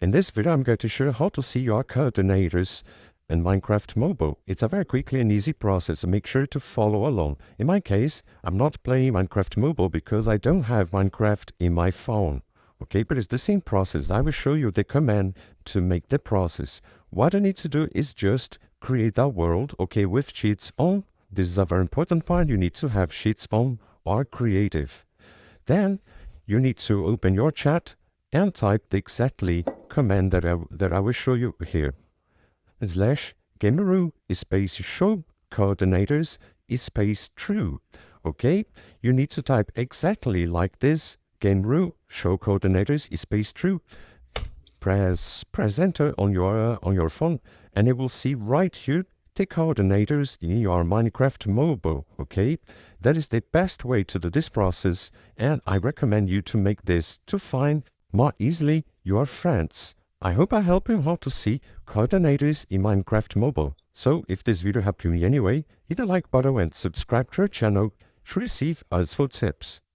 In this video, I'm going to show you how to see your coordinators in Minecraft Mobile. It's a very quickly and easy process, so make sure to follow along. In my case, I'm not playing Minecraft Mobile because I don't have Minecraft in my phone. Okay, but it's the same process. I will show you the command to make the process. What I need to do is just create a world, okay, with cheats on. This is a very important part. You need to have cheats on or creative. Then you need to open your chat and type the exactly command that I will show you here. /gameroo space show coordinators space true. Okay, you need to type exactly like this. Gameroo show coordinators space true. Press enter on your phone, and it will see right here the coordinators in your Minecraft Mobile. Okay, that is the best way to do this process, and I recommend you to make this to find more easily your friends. I hope I help you how to see coordinators in Minecraft Mobile. So if this video helped you in any way, hit the like button and subscribe to our channel to receive useful tips.